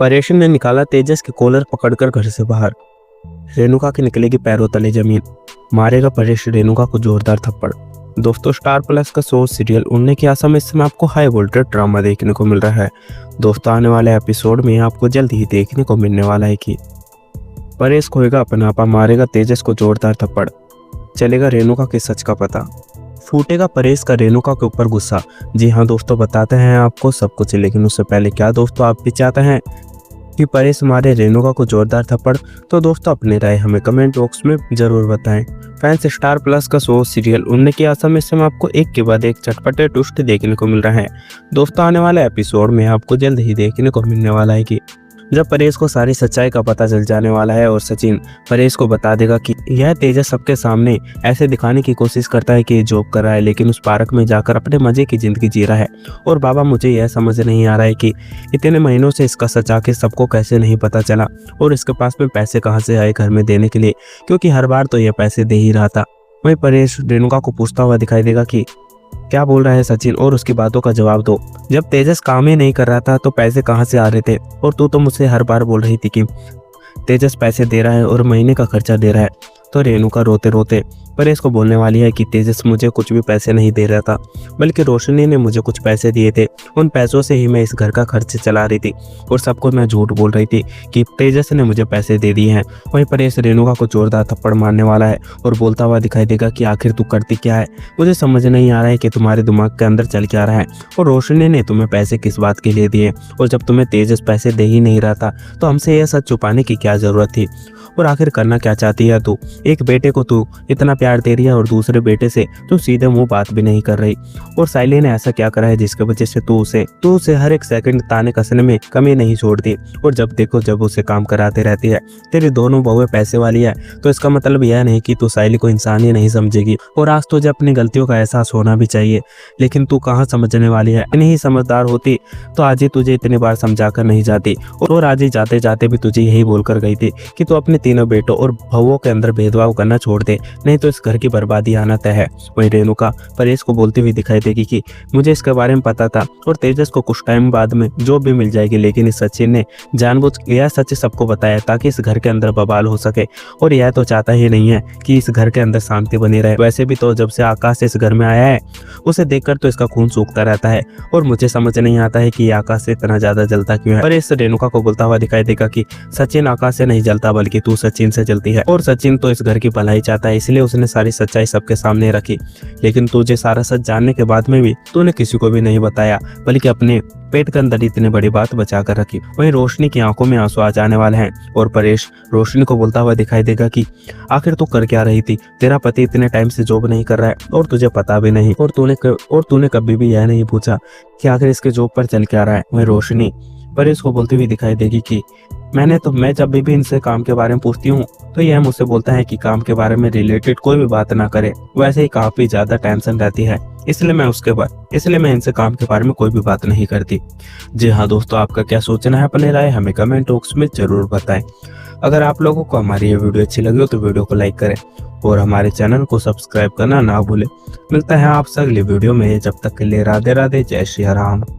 परेश ने निकाला तेजस के कॉलर पकड़कर घर से बाहर। रेणुका की निकलेगी पैरों तले जमीन। मारेगा परेश रेणुका को जोरदार थप्पड़। दोस्तों, स्टार प्लस का शो सीरियल उड़ने की आशा में इस समय आपको हाई वोल्टेज ड्रामा देखने को मिल रहा है। दोस्तों, आने वाले एपिसोड में आपको जल्द ही देखने को मिलने वाला है कि परेश खोएगा अपना आपा, मारेगा तेजस को जोरदार थप्पड़, चलेगा रेणुका के सच का पता, फूटेगा परेश का रेणुका के ऊपर गुस्सा। जी हाँ दोस्तों, बताते हैं आपको सब कुछ, लेकिन उससे पहले क्या दोस्तों आप भी चाहते हैं कि परेश मारे रेणुका को जोरदार थप्पड़? तो दोस्तों अपनी राय हमें कमेंट बॉक्स में जरूर बताएं। फैंस, स्टार प्लस का शो सीरियल उड़ने की आशा में इस समय आपको एक के बाद एक चटपटे ट्विस्ट देखने को मिल रहे हैं। दोस्तों, आने वाले एपिसोड में आपको जल्द ही देखने को मिलने वाला है कि जब परेश को सारी सच्चाई का पता चल जाने वाला है और सचिन परेश को बता देगा कि यह तेजस सबके सामने ऐसे दिखाने की कोशिश करता है कि जॉब कर रहा है, लेकिन उस पार्क में जाकर अपने मजे की जिंदगी जी रहा है। और बाबा, मुझे यह समझ नहीं आ रहा है कि इतने महीनों से इसका सच आखिर सबको कैसे नहीं पता चला, और इसके पास में पैसे कहाँ से आए घर में देने के लिए, क्योंकि हर बार तो यह पैसे दे ही रहा था। वहीं परेश रेणुका को पूछता हुआ दिखाई देगा कि क्या बोल रहा है सचिन, और उसकी बातों का जवाब दो। जब तेजस काम ही नहीं कर रहा था तो पैसे कहाँ से आ रहे थे, और तू तो मुझसे हर बार बोल रही थी कि तेजस पैसे दे रहा है और महीने का खर्चा दे रहा है। तो रेणुका रोते रोते परेश को बोलने वाली है कि तेजस मुझे कुछ भी पैसे नहीं दे रहा था, बल्कि रोशनी ने मुझे कुछ पैसे दिए थे। उन पैसों से ही मैं इस घर का खर्च चला रही थी, और सबको मैं झूठ बोल रही थी कि तेजस ने मुझे पैसे दे दिए हैं। वहीं परेश रेणुका को जोरदार थप्पड़ मारने वाला है और बोलता हुआ दिखाई देगा कि आखिर तू करती क्या है, मुझे समझ नहीं आ रहा है कि तुम्हारे दिमाग के अंदर चल क्या रहा है, और रोशनी ने तुम्हें पैसे किस बात के लिए दिए, और जब तुम्हें तेजस पैसे दे ही नहीं रहा था तो हमसे यह सच छुपाने की क्या जरूरत थी, और आखिर करना क्या चाहती है तू? एक बेटे को तू इतना प्यार दे रही है और दूसरे बेटे से तू सीधे मुंह बात भी नहीं कर रही। और साइली ने ऐसा क्या करा है जिसकी वजह से तू उसे हर एक सेकंड ताने कसने में कमी नहीं छोड़ती, और जब देखो जब उसे काम कराते रहती है। तेरी दोनों बहुएं पैसे वाली है, तो इसका मतलब यह नहीं कि तू साइली को इंसान ही नहीं समझेगी, और आज तुझे अपनी गलतियों का एहसास होना भी चाहिए, लेकिन तू कहाँ समझने वाली है। इतनी ही समझदार होती तो आज ही तुझे इतनी बार समझा कर नहीं जाती, और आज ही जाते जाते भी तुझे यही बोलकर गई थी कि तू अपने तीनों बेटों और बहुओं के अंदर भेदभाव करना छोड़ दे, नहीं तो इस घर की बर्बादी आना तय है। वहीं रेणुका परेश को बोलती हुई दिखाई देगी कि मुझे इसके बारे में पता था, और तेजस को कुछ टाइम बाद में जॉब भी मिल जाएगी, लेकिन इस सचिन ने जानबूझ यह सच सबको बताया ताकि इस घर के अंदर बवाल हो सके, और यह तो चाहता ही नहीं है कि इस घर के अंदर शांति बनी रहे। वैसे भी तो जब से आकाश इस घर में आया है उसे देखकर तो इसका खून सूखता रहता है, और मुझे समझ नहीं आता है कि आकाश से इतना ज्यादा जलता क्यों है। परेश रेणुका को बोलता हुआ दिखाई देगा कि सचिन आकाश से नहीं जलता, बल्कि तू सचिन से जलती है, और सचिन तो इस घर की भलाई चाहता है, इसलिए उसने सारी सच्चाई सबके सामने रखी। लेकिन तुझे सारा सच जानने के बाद में भी तूने किसी को भी नहीं बताया, बल्कि अपने पेट के अंदर इतनी बड़ी बात बचा कर रखी। वहीं रोशनी की आंखों में आंसू आ जाने वाले हैं, और परेश रोशनी को बोलता हुआ दिखाई देगा कि आखिर तू कर क्या रही थी? तेरा पति इतने टाइम से जॉब नहीं कर रहा है और तुझे पता भी नहीं, और तूने कभी भी यह नहीं पूछा कि आखिर इसके जॉब पर चल क्या रहा है। वहीं रोशनी परेश को बोलती हुई दिखाई देगी कि मैं जब भी इनसे काम के बारे में पूछती हूँ तो यह मुझसे बोलता है कि काम के बारे में रिलेटेड कोई भी बात ना करे। वैसे ही काफी ज्यादा टेंशन रहती है, इसलिए मैं इनसे काम के बारे में कोई भी बात नहीं करती। जी हाँ दोस्तों, आपका क्या सोचना है, अपने राय हमें कमेंट बॉक्स में जरूर बताएं। अगर आप लोगों को हमारी ये वीडियो अच्छी लगी हो तो वीडियो को लाइक करें और हमारे चैनल को सब्सक्राइब करना ना भूलें। मिलता है आपसे अगली वीडियो में, जब तक के लिए राधे राधे, जय श्री राम।